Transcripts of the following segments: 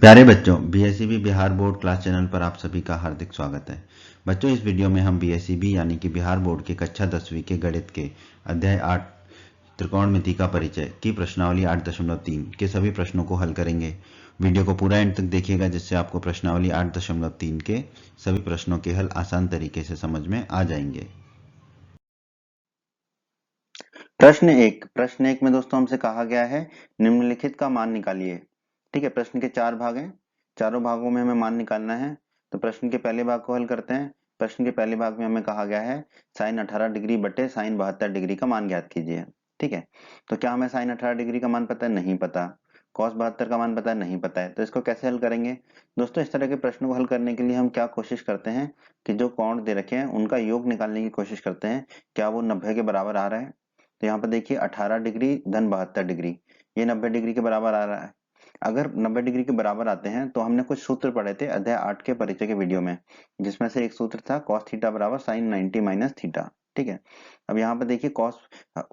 प्यारे बच्चों, BSEB Bihar board class channel पर आप सभी का हार्दिक स्वागत है। बच्चों, इस वीडियो में हम बीएसईबी यानी कि बिहार बोर्ड के कक्षा 10वीं के गणित के अध्याय 8 त्रिकोणमिति का परिचय की प्रश्नावली 8.3 के सभी प्रश्नों को हल करेंगे। वीडियो को पूरा एंड तक देखिएगा, जिससे आपको प्रश्नावली 8.3 के सभी प्रश्नों के हल आसान तरीके से समझ में आ जाएंगे। प्रश्न एक में दोस्तों हमसे कहा गया है निम्नलिखित का मान निकालिए। ठीक है, प्रश्न के 4 भाग हैं, चारों भागों में हमें मान निकालना है। तो प्रश्न के पहले भाग को हल करते हैं। प्रश्न के पहले भाग में हमें कहा गया है साइन 18 डिग्री बटे साइन 72 डिग्री का मान ज्ञात कीजिए। ठीक है, तो क्या हमें साइन 18 डिग्री का मान पता है? नहीं पता। कॉस 72 का मान पता है? नहीं पता है। तो इसको कैसे हल करेंगे दोस्तों? इस तरह के प्रश्न को हल करने के लिए हम क्या कोशिश करते हैं कि जो कोण दे रखे हैं उनका योग निकालने की कोशिश करते हैं। क्या वो 90 के बराबर आ रहा है? तो यहाँ पर देखिए 18 डिग्री धन 72 डिग्री, ये 90 डिग्री के बराबर आ रहा है। अगर 90 डिग्री के बराबर आते हैं तो हमने कुछ सूत्र पढ़े थे अध्याय 8 के परिचय के वीडियो में, जिसमें से एक सूत्र था cos थीटा बराबर साइन 90 माइनस थीटा। ठीक है, अब यहाँ पर देखिए cos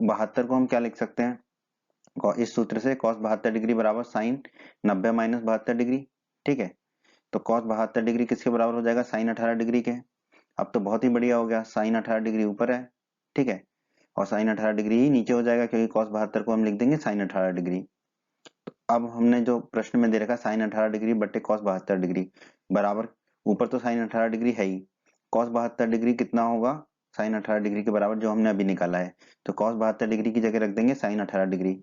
72 को हम क्या लिख सकते हैं? इस सूत्र से cos 72 डिग्री बराबर साइन 90 माइनस 72 डिग्री। ठीक है, तो cos 72 डिग्री किसके बराबर हो जाएगा? साइन 18 डिग्री के। अब तो बहुत ही बढ़िया हो गया, साइन 18 डिग्री ऊपर है। ठीक है, और साइन 18 डिग्री ही नीचे हो जाएगा, क्योंकि cos 72 को हम लिख देंगे साइन 18 डिग्री। अब हमने जो प्रश्न में दे रखा साइन 18 डिग्री बट्टे cos 72 डिग्री बराबर, ऊपर तो साइन 18 डिग्री है ही, cos 72 डिग्री कितना होगा? साइन 18 डिग्री के बराबर, जो हमने अभी निकाला है। तो cos 72 डिग्री की जगह रख देंगे साइन 18 डिग्री।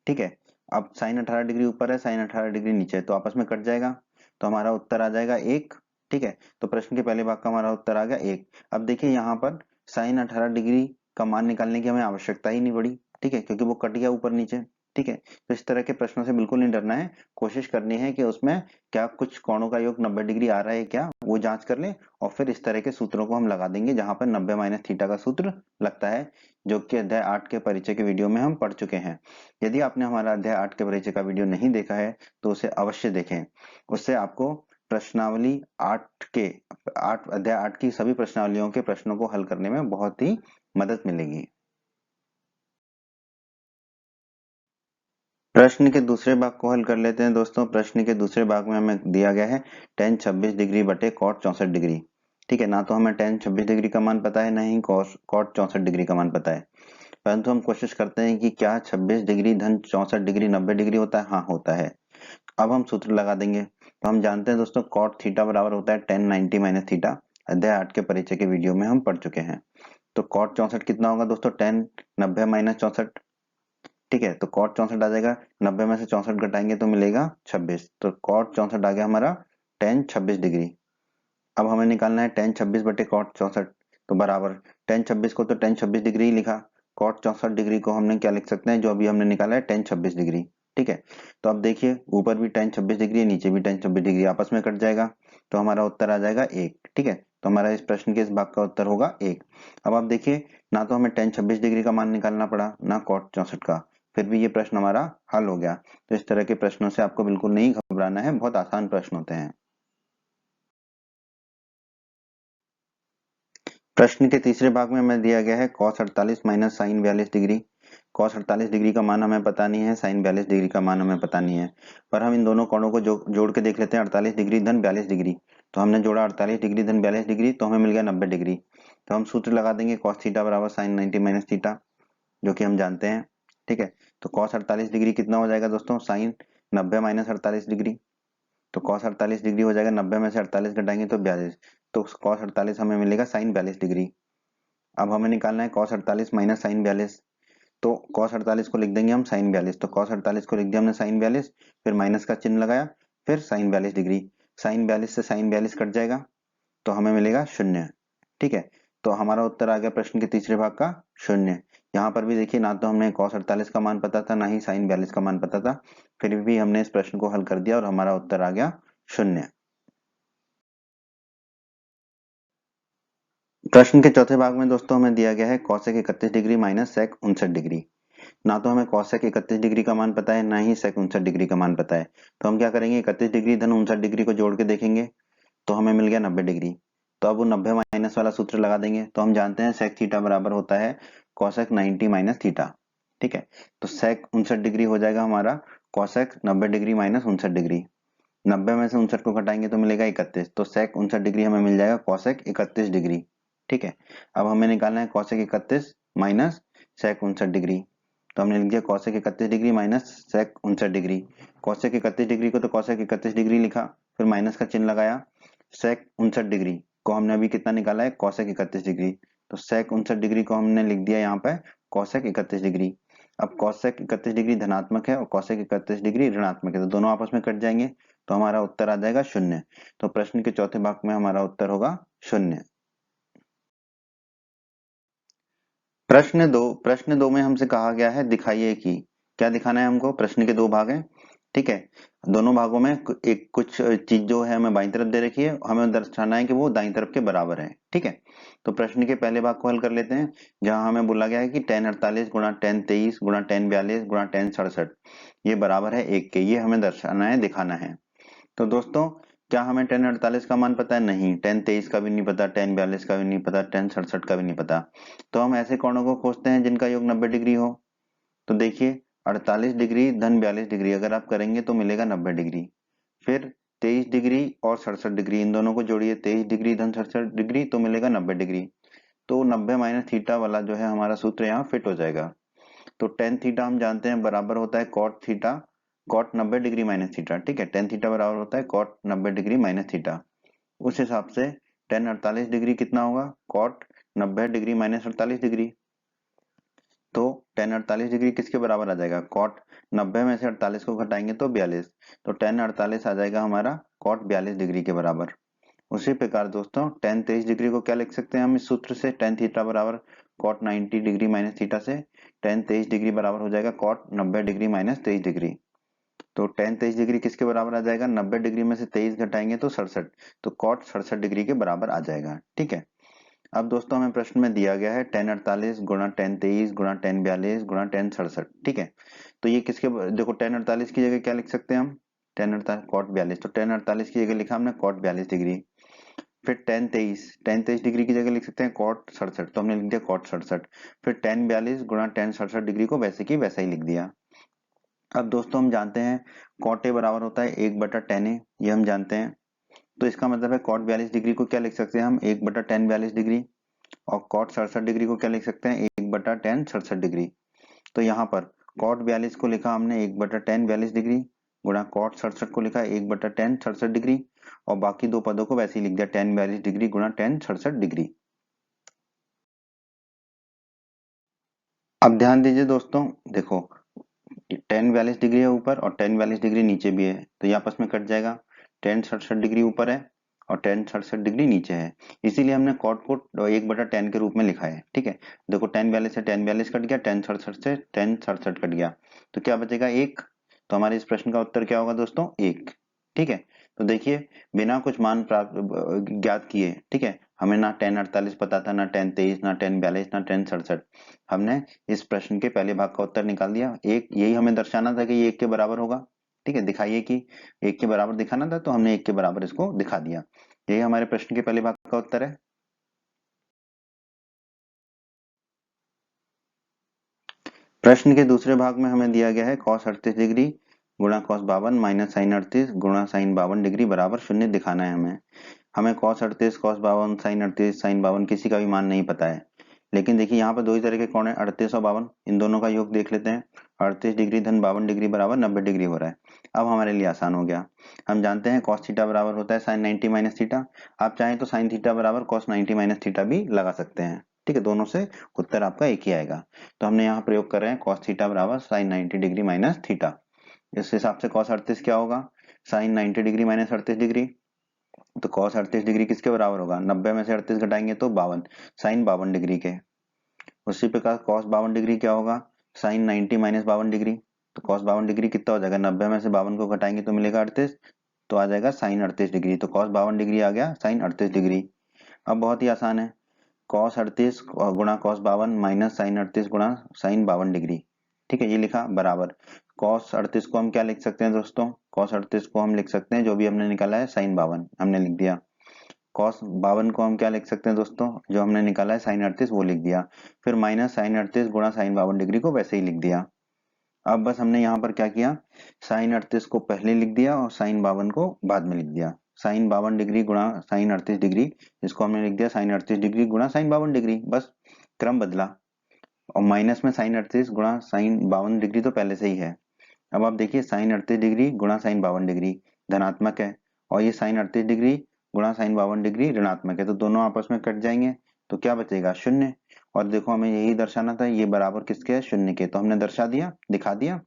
ठीक है, अब साइन 18 डिग्री ऊपर है, साइन 18 डिग्री नीचे है, तो आपस में कट जाएगा, तो हमारा उत्तर आ जाएगा 1। ठीक है, तो प्रश्न के पहले भाग का हमारा उत्तर आ गया 1। अब देखिए यहाँ पर साइन 18 डिग्री का मान निकालने की हमें आवश्यकता ही नहीं पड़ी। ठीक है, क्योंकि वो कट गया ऊपर नीचे। ठीक है, तो इस तरह के प्रश्नों से बिल्कुल नहीं डरना है, कोशिश करनी है कि उसमें क्या कुछ कोणों का योग 90 डिग्री आ रहा है क्या, वो जांच कर लें, और फिर इस तरह के सूत्रों को हम लगा देंगे जहां पर 90 माइनस थीटा का सूत्र लगता है, जो कि अध्याय 8 के परिचय के वीडियो में हम पढ़ चुके हैं। यदि आपने हमारा अध्याय 8 के परिचय का वीडियो नहीं देखा है तो उसे अवश्य देखें, उससे आपको प्रश्नावली 8 के 8 अध्याय 8 की सभी प्रश्नावलियों के प्रश्नों को हल करने में बहुत ही मदद मिलेगी। प्रश्न के दूसरे भाग को हल कर लेते हैं दोस्तों। प्रश्न के दूसरे भाग में हमें दिया गया है tan 26 डिग्री बटे cot 64 डिग्री। ठीक है, ना तो हमें tan 26 डिग्री का मान पता है, ना ही cot 64 डिग्री का मान पता है, परंतु हम कोशिश करते हैं कि क्या 26 डिग्री धन 64 डिग्री 90 डिग्री होता है? हाँ, होता है। अब हम सूत्र लगा देंगे। तो हम जानते हैं दोस्तों cot थीटा बराबर होता है tan 90 माइनस थीटा, अध्याय 8 के परिचय के वीडियो में हम पढ़ चुके हैं। तो cot 64 कितना होगा दोस्तों? tan 90 minus 64। ठीक है, तो cot 64 आ जाएगा, 90 में से 64 घटाएंगे तो मिलेगा 26, तो cot 64 आ गया हमारा tan 26 डिग्री। अब हमें निकालना है tan 26 बटे cot 64, तो बराबर tan 26 को तो tan 26 डिग्री ही लिखा, cot 64 डिग्री को हमने क्या लिख सकते हैं, जो अभी हमने निकाला है tan 26 डिग्री। ठीक है, तो अब देखिए ऊपर भी tan 26 डिग्री है, नीचे भी tan 26 डिग्री, आपस में कट जाएगा, तो हमारा उत्तर आ जाएगा 1। ठीक है, तो हमारा इस प्रश्न के इस भाग का उत्तर होगा 1। अब आप देखिए, ना तो हमें tan 26 डिग्री का मान निकालना पड़ा, ना cot 64 का, फिर भी ये प्रश्न हमारा हल हो गया। तो इस तरह के प्रश्नों से आपको बिल्कुल नहीं घबराना है, बहुत आसान प्रश्न होते हैं। प्रश्न के तीसरे भाग में हमें दिया गया है cos 48 minus sine 42 degree. cos 48 degree का मान हमें पता नहीं है, साइन 42 डिग्री का मान हमें पता नहीं है, पर हम इन दोनों कोणों को जोड़ के देख लेते हैं। 48 डिग्री धन 42 डिग्री, तो हमने जोड़ा 48 डिग्री धन 42 डिग्री, तो हमें मिल गया 90 डिग्री। तो हम सूत्र लगा देंगे cos थीटा बराबर साइन 90 माइनस थीटा, जो कि हम जानते हैं। ठीक है, तो cos 48 डिग्री कितना हो जाएगा दोस्तों? साइन 90 माइनस 48 डिग्री, तो cos 48 डिग्री हो जाएगा, 90 में से 48 घटाएंगे तो 42, तो cos 48 हमें मिलेगा साइन 42 डिग्री। अब हमें निकालना है cos 48 माइनस साइन 42, तो cos 48 को लिख देंगे हम साइन 42, तो cos 48 को लिख दिया हमने साइन 42, फिर माइनस का चिन्ह लगाया, फिर साइन 42 डिग्री, साइन 42 से साइन 42 कट जाएगा, तो हमें मिलेगा 0। ठीक है, तो हमारा उत्तर आ गया प्रश्न के तीसरे भाग का 0। यहाँ पर भी देखिए, ना तो हमने cos 48 का मान पता था, ना ही साइन 42 का मान पता था, फिर भी हमने इस प्रश्न को हल कर दिया और हमारा उत्तर आ गया 0। प्रश्न के चौथे भाग में दोस्तों हमें दिया गया है cosec 31 degree minus sec 59 degree. ना तो हमें cosec 31 डिग्री का मान पता है, ना ही sec 59 डिग्री का मान पता है, तो हम क्या करेंगे, 31 डिग्री धन 59 डिग्री को जोड़ के देखेंगे, तो हमें मिल गया 90 डिग्री। तो अब वो 90 माइनस वाला सूत्र लगा देंगे, तो हम जानते हैं sec थीटा बराबर होता है cosec 90 माइनस थीटा। ठीक है, तो sec 59 डिग्री हो जाएगा हमारा cosec 90 डिग्री माइनस 59 डिग्री। 90 में से 59 को घटाएंगे तो मिलेगा 31, तो sec 59 डिग्री हमें मिल जाएगा cosec 31 डिग्री। ठीक है, अब हमें निकालना है cosec 31 माइनस sec 59 डिग्री। तो हमने लिख दिया cosec 31 degree minus sec 59 degree. cosec 31 degree को तो cosec 31 डिग्री लिखा, फिर माइनस का चिन्ह लगाया। sec 59 डिग्री को हमने अभी कितना निकाला है, cosec 31 डिग्री, तो sec 59 डिग्री को हमने लिख दिया यहाँ पे cosec 31 डिग्री। अब cosec 31 डिग्री धनात्मक है और cosec 31 डिग्री ऋणात्मक है, तो दोनों आपस में कट जाएंगे, तो हमारा उत्तर आ जाएगा 0। तो प्रश्न के चौथे भाग में हमारा उत्तर होगा 0। प्रश्न दो में हमसे कहा गया है दिखाइए कि, क्या दिखाना है हमको, प्रश्न के दो भाग हैं। ठीक है, दोनों भागों में एक कुछ चीज जो है हमें बाईं तरफ दे रखी है, हमें दर्शाना है कि वो दाईं तरफ के बराबर है। ठीक है, तो प्रश्न के पहले भाग को हल कर लेते हैं, जहां हमें बोला गया है कि tan 48 गुणा tan 23 गुणा tan 42 गुणा tan 67 ये बराबर है 1 के, ये हमें दर्शाना है, दिखाना है। तो दोस्तों, क्या हमें tan 48 का मान पता है? नहीं। tan 23 का भी नहीं पता, tan 42 का भी नहीं पता, tan 67 का भी नहीं पता। तो हम ऐसे कोणों को खोजते हैं जिनका योग 90 डिग्री हो। तो देखिए, 48 डिग्री धन 42 डिग्री अगर आप करेंगे तो मिलेगा 90 डिग्री। फिर 23 डिग्री और 67 डिग्री, इन दोनों को जोड़िए, 23 डिग्री धन 67 डिग्री तो मिलेगा 90 डिग्री। तो 90 माइनस थीटा वाला जो है हमारा सूत्र यहाँ फिट हो जाएगा। तो टेन थीटा हम जानते हैं बराबर होता है cot theta, cot 90 degree minus theta. ठीक है, टेन थीटा बराबर होता है कॉट 90 डिग्री माइनस थीटा। उस हिसाब से टेन 48 डिग्री कितना होगा, कॉट 90 डिग्री माइनस 48 डिग्री। तो टेन 48 डिग्री किसके बराबर आ जाएगा, कॉट 90 में से 48 को घटाएंगे तो 42, तो टेन 48 आ जाएगा हमारा कॉट 42 डिग्री के बराबर। उसी प्रकार दोस्तों टेन 23 डिग्री को क्या लिख सकते हैं हम इस सूत्र से, टेन थीटा बराबर कॉट 90 डिग्री माइनस थीटा से टेन 23 डिग्री बराबर हो जाएगा कॉट 90 डिग्री माइनस 23 डिग्री। तो टेन 23 डिग्री किसके बराबर आ जाएगा, 90 डिग्री में से 23 घटाएंगे तो 67, तो कॉट 67 डिग्री के बराबर आ जाएगा। ठीक है, अब दोस्तों हमें प्रश्न में दिया गया है टेन 48 गुणा टेन 23 गुणा टेन 42 गुणा टेन 67। ठीक है, तो ये किसके, देखो टेन 48 की जगह क्या लिख सकते हैं हम, टेन 48 कॉट 42, तो टेन 48 की जगह लिखा हमने कॉट 42 डिग्री। फिर टेन 23 डिग्री की जगह लिख सकते हैं कॉट 67, तो हमने लिख दिया कॉट 67। फिर टेन 42 गुणा टेन 67 डिग्री को वैसे की वैसा ही लिख दिया। अब दोस्तों हम जानते हैं कॉट ए बराबर होता है 1/tan ए, ये हम जानते हैं। तो इसका मतलब है कॉट 42 डिग्री को क्या लिख सकते हैं हम, 1/tan 42 डिग्री, और कॉट 67 डिग्री को क्या लिख सकते हैं, 1/tan 67 डिग्री। तो यहाँ पर कॉट 42 को लिखा हमने 1/tan 42 डिग्री, गुणा कॉट 67 को लिखा 1/tan 67 डिग्री, और बाकी दो पदों को वैसे ही लिख दिया tan 42 डिग्री गुणा tan 67 डिग्री। अब ध्यान दीजिए दोस्तों, देखो tan 42 डिग्री है ऊपर और tan 42 डिग्री नीचे भी है, तो ये आपस में कट जाएगा। tan 67 डिग्री ऊपर है और tan 67 डिग्री नीचे है, इसीलिए हमने कॉट को 1/tan के रूप में लिखा है। ठीक है, देखो tan 42 से tan 42 कट गया, tan 67 से tan 67 कट गया, तो क्या बचेगा 1। तो हमारे इस प्रश्न का उत्तर क्या होगा दोस्तों, 1। ठीक है, तो देखिए बिना कुछ मान प्राप्त ज्ञात किए, ठीक है, हमें ना tan 48 पता था, ना tan 23, ना tan 42, ना tan 67, हमने इस प्रश्न के पहले भाग का उत्तर निकाल दिया। एक यही हमें दर्शाना था कि ये 1 के बराबर होगा। ठीक है, दिखाइए कि 1 के बराबर दिखाना था, तो हमने 1 के बराबर इसको दिखा दिया। यही हमारे प्रश्न के पहले भाग का उत्तर है। प्रश्न के दूसरे भाग में हमें दिया गया है cos 38 डिग्री गुणा cos 52 माइनस sin 38 गुणा sin 52 डिग्री बराबर 0 दिखाना है हमें। हमें cos 38, cos 52, sin 38, sin 52 किसी का भी मान नहीं पता है, लेकिन देखिए यहाँ पर दो ही तरह के कोण है, 38 और 52, इन दोनों का योग देख लेते हैं। 38 डिग्री धन 52 डिग्री बराबर 90 डिग्री हो रहा है। अब हमारे लिए आसान हो गया, हम जानते हैं cos थीटा बराबर होता है sin 90 माइनस थीटा। आप चाहें तो sin थीटा बराबर cos 90 माइनस थीटा भी लगा सकते हैं। ठीक है, दोनों से उत्तर आपका एक ही आएगा। तो हमने यहाँ प्रयोग कर रहे हैं cos थीटा बराबर sin 90 डिग्री माइनस थीटा। इस हिसाब से cos 38 क्या होगा, sin 90 डिग्री माइनस 38 डिग्री, तो cos 38 डिग्री किसके बराबर होगा, 90 में से 38 घटाएंगे तो 52, sin 52 डिग्री के। उसी प्रकार cos 52 डिग्री क्या होगा, sin 90 माइनस 52 डिग्री, तो cos 52 डिग्री कितना हो जाएगा, 90 में से 52 को घटाएंगे तो मिलेगा 38, तो आ जाएगा sin 38 डिग्री। तो cos 52 डिग्री आ गया sin 38 डिग्री। अब बहुत ही आसान है, cos 38 गुणा cos 52 माइनस sin 38 गुणा sin 52 डिग्री। ठीक है, ये लिखा बराबर cos 38 को हम क्या लिख सकते हैं दोस्तों, cos 38 को हम लिख सकते हैं जो भी हमने निकाला है sin 52 हमने लिख दिया। cos 52 को हम क्या लिख सकते हैं दोस्तों, जो हमने निकाला है sin 38 वो लिख दिया। फिर माइनस sin 38 गुणा sin 52 डिग्री को वैसे ही लिख दिया। अब बस हमने यहाँ पर क्या किया, साइन 38 को पहले लिख दिया और साइन 52 को बाद में लिख दिया। साइन 52 डिग्री गुणा साइन 38 डिग्री, इसको हमने लिख दिया साइन 38 डिग्री गुणा साइन 52 डिग्री, बस क्रम बदला। और माइनस में साइन 38 गुणा साइन 52 डिग्री तो पहले से ही है। अब आप देखिए साइन 38 डिग्री गुणा साइन 52 डिग्री धनात्मक है, और ये साइन 38 डिग्री गुणा साइन 52 डिग्री ऋणात्मक है, तो दोनों आपस में कट जाएंगे, तो क्या बचेगा, शून्य। और देखो हमें यही दर्शाना था, ये बराबर किसके है, शून्य के, तो हमने दर्शा दिया, दिखा दिया।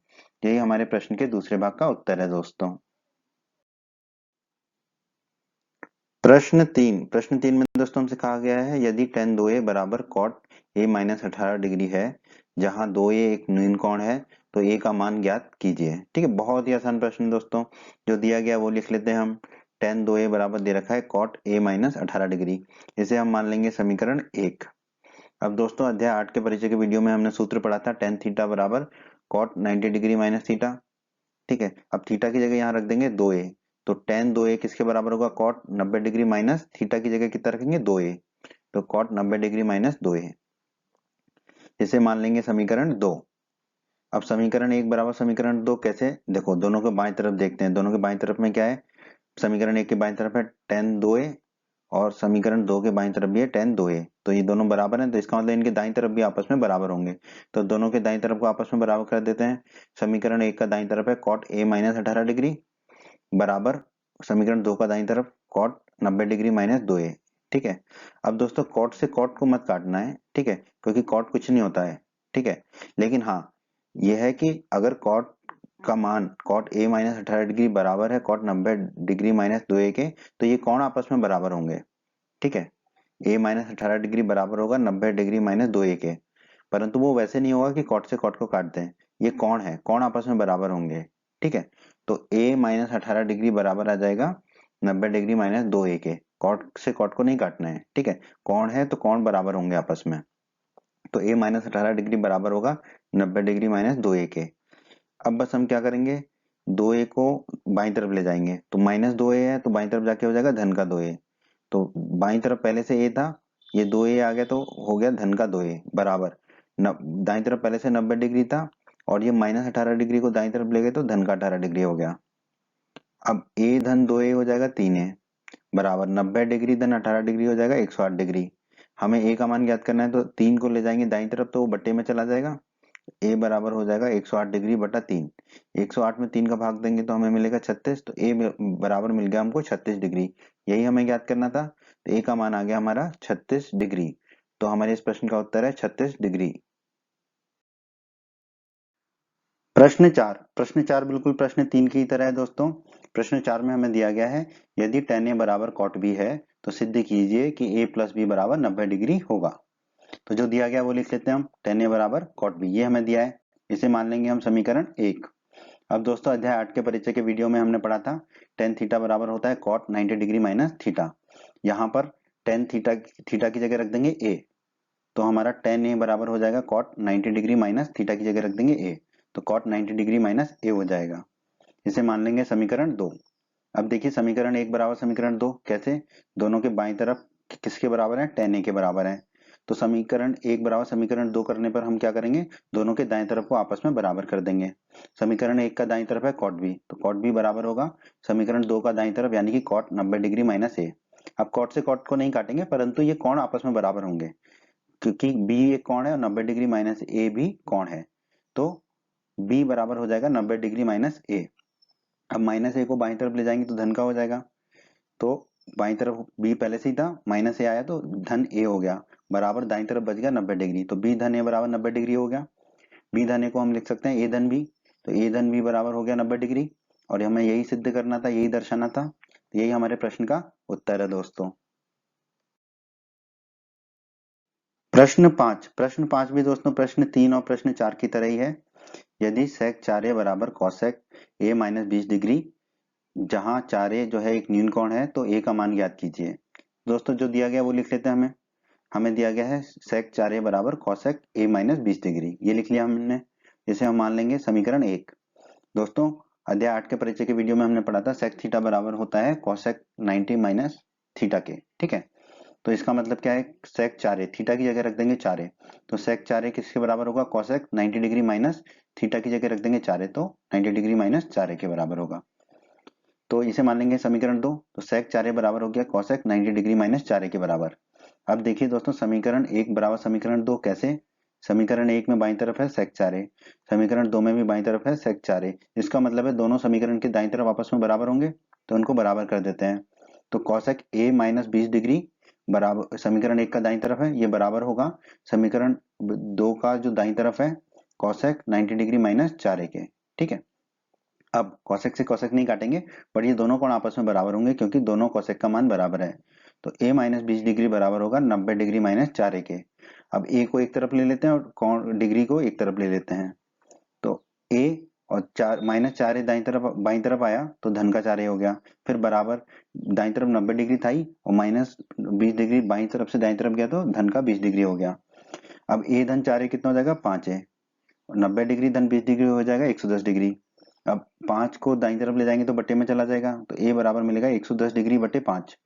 यही हमारे प्रश्न के दूसरे भाग का उत्तर है दोस्तों। प्रश्न तीन में दोस्तों हमसे कहा गया है यदि tan 2a बराबर cot a माइनस 18 डिग्री है, जहां 2a एक न्यून कोण है, तो a का मान ज्ञात कीजिए। ठीक है, बहुत ही आसान प्रश्न है दोस्तों, जो दिया गया वो लिख लेते हैं हम। tan 2a बराबर दे रखा है cot a माइनस 18 डिग्री, इसे हम मान लेंगे समीकरण 1। अब दोस्तों अध्याय 8 के परिचय के वीडियो में हमने सूत्र पढ़ा था tan थीटा बराबर cot 90 डिग्री माइनस थीटा। ठीक है, अब थीटा की जगह यहाँ रख देंगे 2a, तो tan 2a किसके बराबर होगा, cot 90 डिग्री माइनस थीटा की जगह कितना रखेंगे 2a, तो cot 90 डिग्री माइनस 2a, इसे मान लेंगे समीकरण 2। अब समीकरण 1 बराबर समीकरण 2 कैसे, देखो दोनों के बाएं तरफ देखते हैं, दोनों के बाएं तरफ में क्या है, समीकरण 1 के बाएं तरफ है tan 2a और समीकरण 2 के बाएं तरफ भी है tan 2a, तो ये दोनों बराबर हैं, तो इसका मतलब इनके दाईं तरफ भी आपस में बराबर होंगे, तो दोनों के दाईं तरफ को आपस में बराबर कर देते हैं। समीकरण 1 का दाईं तरफ है cot a माइनस 18 डिग्री बराबर समीकरण 2 का दाईं तरफ cot 90 डिग्री माइनस 2a। ठीक है, अब दोस्तों cot से cot को मत काटना है, ठीक है, क्योंकि cot कुछ नहीं होता है। ठीक है, लेकिन हाँ यह है कि अगर cot का मान cot a माइनस 18 डिग्री बराबर है cot 90 डिग्री माइनस 2a के, तो ये कौन आपस में बराबर होंगे। ठीक है, a माइनस 18 डिग्री बराबर होगा 90 डिग्री माइनस 2a के, परंतु वो वैसे नहीं होगा कि कॉट से कॉट को काट दें, ये कौन है, कौन आपस में बराबर होंगे। ठीक है, तो a माइनस 18 डिग्री बराबर आ जाएगा 90 डिग्री माइनस 2a के, कॉट से कॉट को नहीं काटना है। ठीक है, कौन है तो कौन बराबर होंगे आपस में, तो a माइनस 18 डिग्री बराबर होगा 90 डिग्री माइनस 2a के। अब बस हम क्या करेंगे, 2a को बाईं तरफ ले जाएंगे, तो माइनस 2a है तो बाईं तरफ जाके हो जाएगा धन का 2a, तो बाईं तरफ पहले से a था, ये 2a आ गया तो हो गया धन का 2a बराबर दाईं तरफ पहले से 90 डिग्री था और ये माइनस 18 डिग्री को दाईं तरफ ले गए तो धन का 18 डिग्री हो गया। अब a धन 2a हो जाएगा 3a बराबर 90 डिग्री धन 18 डिग्री हो जाएगा 108 डिग्री। हमें a का मान ज्ञात करना है, तो 3 को ले जाएंगे दाईं तरफ तो वो बट्टे में चला जाएगा, a बराबर हो जाएगा 108 डिग्री बटा 3। 108 में 3 का भाग देंगे तो हमें मिलेगा 36, तो a बराबर मिल गया हमको 36 डिग्री, यही हमें ज्ञात करना था, तो a का मान आ गया हमारा 36 डिग्री, तो हमारे इस प्रश्न का उत्तर है 36 डिग्री। प्रश्न चार बिल्कुल प्रश्न 3 की तरह है दोस्तों। प्रश्न 4 में हमें दिया गया है यदि tan a बराबर cot b है तो सिद्ध कीजिए कि a प्लस b बराबर 90 डिग्री होगा। तो जो दिया गया वो लिख लेते हैं हम, tan a बराबर cot b, ये हमें दिया है, इसे मान लेंगे हम समीकरण 1। अब दोस्तों अध्याय 8 के परिचय के वीडियो में हमने पढ़ा था tan थीटा बराबर होता है cot 90 डिग्री माइनस थीटा, यहाँ पर tan थीटा की जगह रख देंगे a, तो हमारा tan a बराबर हो जाएगा cot 90 डिग्री माइनस थीटा की जगह रख देंगे a, तो cot 90 डिग्री माइनस a हो जाएगा, इसे मान लेंगे समीकरण 2। अब देखिए समीकरण 1 बराबर समीकरण 2 कैसे, दोनों के बाईं तरफ किसके बराबर है, tan a के बराबर है, तो समीकरण 1 बराबर समीकरण 2 करने पर हम क्या करेंगे, दोनों के दाएं तरफ को आपस में बराबर कर देंगे। समीकरण 1 का दाईं तरफ है cot b, तो cot b बराबर होगा समीकरण 2 का दाईं तरफ यानी कि cot 90 डिग्री माइनस a। अब cot से cot को नहीं काटेंगे, परंतु ये कौन आपस में बराबर होंगे, क्योंकि b एक कोण है और 90 डिग्री माइनस a भी कोण है, तो b बराबर हो जाएगा 90 डिग्री माइनस a। अब माइनस a को बाईं तरफ ले जाएंगे तो धन का हो जाएगा, तो बाईं तरफ b पहले से ही था, माइनस a आया तो धन a हो गया, बराबर दाईं तरफ बच गया 90 डिग्री, तो b धन a बराबर 90 डिग्री हो गया। b धन a को हम लिख सकते हैं a धन b, तो a धन b बराबर हो गया 90 डिग्री, और हमें यही सिद्ध करना था, यही दर्शाना था, तो यही हमारे प्रश्न का उत्तर है दोस्तों। प्रश्न पांच भी दोस्तों प्रश्न 3 और प्रश्न 4 की तरह ही है। यदि sec 4a बराबर cosec a माइनस 20 डिग्री, जहां 4a जो है एक न्यून कोण है, तो a का मान ज्ञात कीजिए। दोस्तों जो दिया गया वो लिख लेते हैं, हमें दिया गया है sec 4a बराबर cosec a माइनस 20 डिग्री, ये लिख लिया हमने, इसे हम मान लेंगे समीकरण 1। दोस्तों अध्याय 8 के परिचय के वीडियो में हमने पढ़ा था sec थीटा बराबर होता है cosec 90 माइनस थीटा के। ठीक है, तो इसका मतलब क्या है, sec 4a, थीटा की जगह रख देंगे 4a, तो sec 4a किसके बराबर होगा, cosec 90 डिग्री माइनस थीटा की जगह रख देंगे 4a, तो 90 डिग्री माइनस 4a के बराबर होगा। तो इसे मान लेंगे समीकरण 2, तो sec 4a बराबर हो गया cosec 90 डिग्री माइनस 4a के बराबर। अब देखिए दोस्तों, समीकरण 1 बराबर समीकरण 2 कैसे, समीकरण 1 में बाईं तरफ है sec 4a, समीकरण 2 में भी बाईं तरफ है sec 4a, इसका मतलब है दोनों समीकरण के दाईं तरफ आपस में बराबर होंगे, तो उनको बराबर कर देते हैं। तो cosec a माइनस 20 डिग्री बराबर समीकरण 1 का दाईं तरफ है, ये बराबर होगा समीकरण 2 का जो दाईं तरफ है cosec 90 डिग्री माइनस 4a के। ठीक है, अब cosec से cosec नहीं काटेंगे, पर ये दोनों कोण आपस में बराबर होंगे क्योंकि दोनों cosec का मान बराबर है। तो a माइनस 20 डिग्री बराबर होगा 90 डिग्री माइनस 4a के। अब a को एक तरफ ले लेते हैं और कोण डिग्री को एक तरफ ले लेते हैं, तो a और 4 माइनस 4a बाईं तरफ आया तो धन का 4a हो गया, फिर बराबर दाईं तरफ 90 डिग्री था ही और माइनस 20 डिग्री बाईं तरफ से दाईं तरफ गया तो धन का 20 डिग्री हो गया। अब a धन 4a कितना हो जाएगा, 5a, और 90 डिग्री धन 20 डिग्री हो जाएगा 110 डिग्री। अब 5 को दाईं तरफ ले जाएंगे तो बट्टे में चला जाएगा, तो a बराबर मिलेगा 110 डिग्री बटे 5।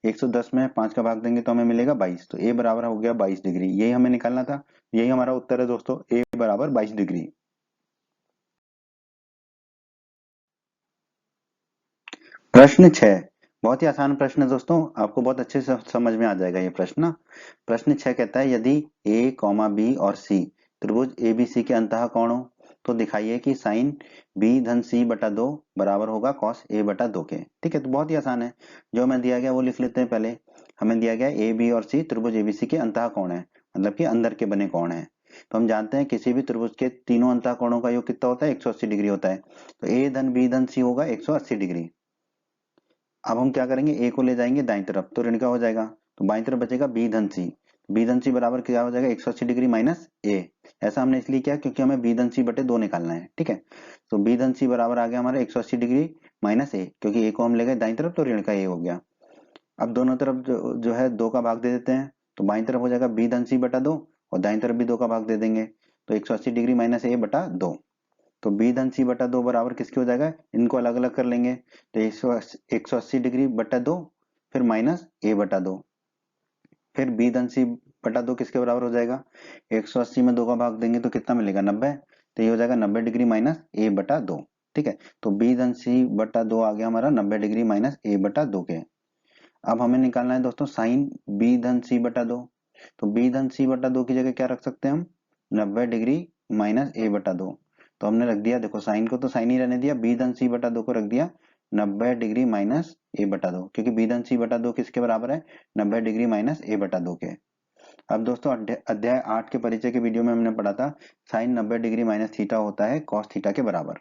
110 में 5 का भाग देंगे तो हमें मिलेगा 22, तो a बराबर हो गया 22 डिग्री। यही हमें निकालना था, यही हमारा उत्तर है दोस्तों, a बराबर 22 डिग्री। प्रश्न 6 बहुत ही आसान प्रश्न है दोस्तों, आपको बहुत अच्छे से समझ में आ जाएगा ये प्रश्न ना। प्रश्न 6 कहता है यदि a, b और c त्रिभुज ABC के अंतः कोण हो तो दिखाइए कि साइन b धन c बटा 2 बराबर होगा cos a बटा 2 के। ठीक है, तो बहुत ही आसान है, जो हमें दिया गया वो लिख लेते हैं। पहले हमें दिया गया a, b और c त्रिभुज ABC के अंतः कोण है, मतलब कि अंदर के बने कोण है। तो हम जानते हैं किसी भी त्रिभुज के तीनों अंतः कोणों का योग कितना होता है, 180 डिग्री होता है। तो a धन b धन c होगा 180 डिग्री। अब हम क्या करेंगे, ए को ले जाएंगे दाईं तरफ तो ऋण का हो जाएगा, तो बाईं तरफ बचेगा बी धन सी, बी धन सी बराबर क्या हो जाएगा 180 डिग्री माइनस ए। ऐसा हमने इसलिए किया क्योंकि हमें बी धन सी बटे 2 निकालना है। ठीक है, तो बी धन सी बराबर आ गया हमारा 180 डिग्री माइनस ए, क्योंकि ए को हम ले गए दाईं तरफ तो ऋण का ए हो गया। अब दोनों तरफ जो है 2 का भाग दे देते हैं, तो बाईं तरफ हो जाएगा बी धन सी बटा 2 और दाईं तरफ भी 2 का भाग दे देंगे, तो 180 डिग्री माइनस ए बटा 2। तो बी धन सी बटा 2 बराबर किसके हो जाएगा, इनको अलग अलग कर लेंगे, तो 180 डिग्री बटा 2 फिर माइनस ए बटा 2, फिर बी धन सी बटा 2 किसके बराबर हो जाएगा, 180 में 2 का भाग देंगे तो कितना मिलेगा 90, तो ये हो जाएगा 90 डिग्री माइनस ए बटा 2। ठीक है, तो बी धन सी बटा 2 आ गया हमारा 90 डिग्री माइनस ए बटा 2 के। अब हमें निकालना है दोस्तों साइन बी धन सी बटा 2, तो बी धन सी बटा 2 की जगह क्या रख सकते हैं हम, 90 डिग्री माइनस ए बटा 2। तो हमने रख दिया, देखो साइन को तो साइन ही रहने दिया, बी धन सी बटा 2 को रख दिया 90 डिग्री माइनस ए बटा 2, क्योंकि बी धन सी बटा 2 किसके बराबर है, 90 डिग्री माइनस ए बटा 2 के। अब दोस्तों अध्याय 8 के परिचय के वीडियो में हमने पढ़ा था साइन 90 डिग्री माइनस थीटा होता है कॉस थीटा के बराबर।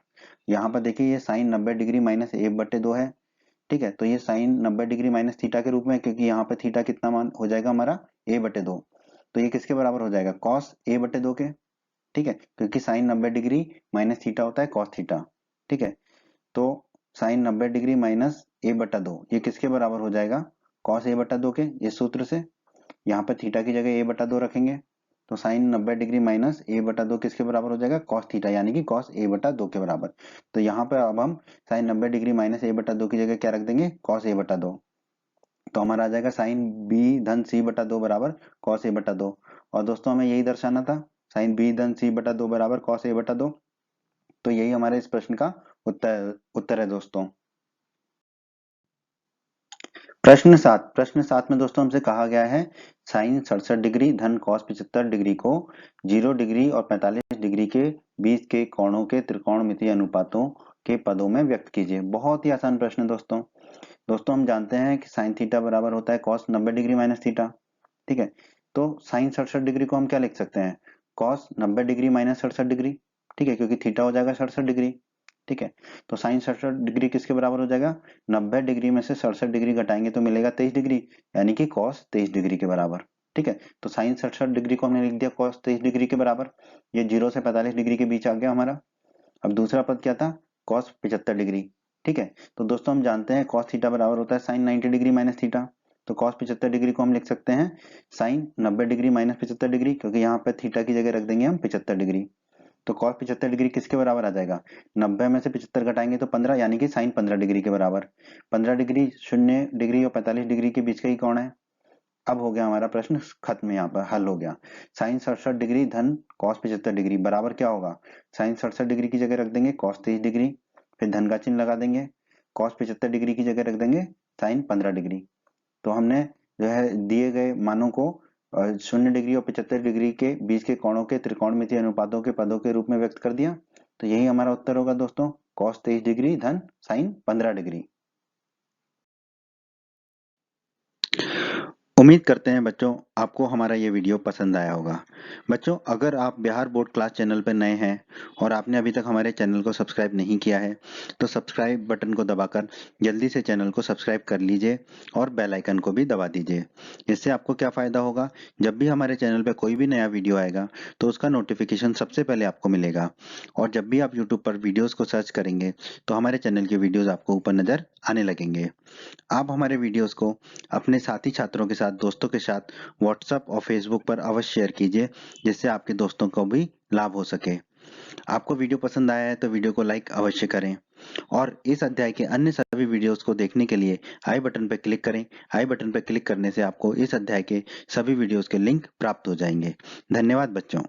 यहाँ पर देखिए ये साइन 90 डिग्री माइनस ए बटे 2 है। ठीक है, तो ये साइन 90 डिग्री माइनस थीटा के रूप में, क्योंकि यहाँ पे थीटा कितना मान हो जाएगा हमारा ए बटे 2, तो ये किसके बराबर हो जाएगा, कॉस ए बटे 2 के। ठीक है, क्योंकि साइन 90 डिग्री माइनस थीटा होता है कॉस थीटा। ठीक है, तो साइन 90 डिग्री माइनस ए बटा 2 ये किसके बराबर हो जाएगा, कॉस ए बटा 2 के। ये सूत्र से यहाँ पे थीटा की जगह ए बटा 2 रखेंगे, तो साइन 90 डिग्री माइनस ए बटा 2 किसके बराबर हो जाएगा, कॉस थीटा, यानी कि कॉस ए बटा 2 के बराबर। तो यहाँ पे अब हम साइन 90 डिग्री माइनस ए बटा 2 की जगह क्या रख देंगे, कॉस ए बटा 2। तो हमारा आ जाएगा साइन बी धन सी बटा 2 बराबर कॉस ए बटा 2। और दोस्तों हमें यही दर्शाना था, साइन बी धन सी बटा 2 बराबर कॉस ए बटा 2। तो यही हमारे इस प्रश्न का उत्तर है दोस्तों। प्रश्न 7 में दोस्तों हमसे कहा गया है साइन 67 डिग्री धन कॉस 75 डिग्री को 0 डिग्री और 45 डिग्री के बीच के कोणों के त्रिकोणमितीय अनुपातों के पदों में व्यक्त कीजिए। बहुत ही आसान प्रश्न है दोस्तों। दोस्तों हम जानते हैं कि साइन थीटा बराबर होता है कॉस 90 डिग्री माइनस थीटा। ठीक है, तो साइन 67 डिग्री को हम क्या लिख सकते हैं, कॉस 90 डिग्री माइनस 67 डिग्री। ठीक है, क्योंकि थीटा हो जाएगा 67 डिग्री। ठीक है, तो साइन 67 डिग्री किसके बराबर हो जाएगा, 90 डिग्री में से 67 डिग्री घटाएंगे तो मिलेगा 23 डिग्री, यानी कि कॉस 23 डिग्री के बराबर। ठीक है, तो साइन 67 डिग्री को हमने लिख दिया कॉस 23 डिग्री के बराबर। ये 0 से 45 डिग्री के बीच आ गया हमारा। अब दूसरा पद क्या था, कॉस 75 डिग्री। ठीक है, तो दोस्तों हम जानते हैं कॉस थीटा बराबर होता है साइन 90 डिग्री माइनस थीटा। तो कॉस 75 डिग्री को हम लिख सकते हैं साइन 90 डिग्री माइनस 75 डिग्री, क्योंकि यहाँ पे थीटा की जगह रख देंगे हम 75 डिग्री। तो कॉस 75 डिग्री किसके बराबर आ जाएगा, 90 में से 75 घटाएंगे तो 15, यानी कि साइन 15 डिग्री के बराबर। 15 डिग्री 0 डिग्री और 45 डिग्री के बीच का ही कोण है। अब हो गया हमारा प्रश्न खत्म, यहाँ पर हल हो गया। साइन 67 डिग्री धन कॉस 75 डिग्री बराबर क्या होगा? साइन 67 डिग्री की जगह रख देंगे कॉस 23 डिग्री, फिर धन का चिन्ह लगा देंगे, कॉस 75 डिग्री की जगह रख देंगे साइन 15 डिग्री। तो हमने जो है दिए गए मानों को 0 डिग्री और 75 डिग्री के बीच के कोणों के त्रिकोणमितीय अनुपातों के पदों के रूप में व्यक्त कर दिया। तो यही हमारा उत्तर होगा दोस्तों, कॉस 23 डिग्री धन साइन 15 डिग्री। उम्मीद करते हैं बच्चों आपको हमारा ये वीडियो पसंद आया होगा। बच्चों अगर आप बिहार बोर्ड क्लास चैनल पर नए हैं और आपने अभी तक हमारे चैनल को सब्सक्राइब नहीं किया है तो सब्सक्राइब बटन को दबाकर जल्दी से चैनल को सब्सक्राइब कर लीजिए और बेल आइकन को भी दबा दीजिए। इससे आपको क्या फ़ायदा होगा, जब भी हमारे चैनल पर कोई भी नया वीडियो आएगा तो उसका नोटिफिकेशन सबसे पहले आपको मिलेगा। और जब भी आप यूट्यूब पर वीडियोज़ को सर्च करेंगे तो हमारे चैनल के वीडियोज़ आपको ऊपर नज़र आने लगेंगे। आप हमारे वीडियोस को अपने साथी छात्रों के साथ, दोस्तों के साथ व्हाट्सएप और फेसबुक पर अवश्य शेयर कीजिए, जिससे आपके दोस्तों को भी लाभ हो सके। आपको वीडियो पसंद आया है तो वीडियो को लाइक अवश्य करें और इस अध्याय के अन्य सभी वीडियोस को देखने के लिए आई बटन पर क्लिक करें। आई बटन पर क्लिक करने से आपको इस अध्याय के सभी वीडियोस के लिंक प्राप्त हो जाएंगे। धन्यवाद बच्चों।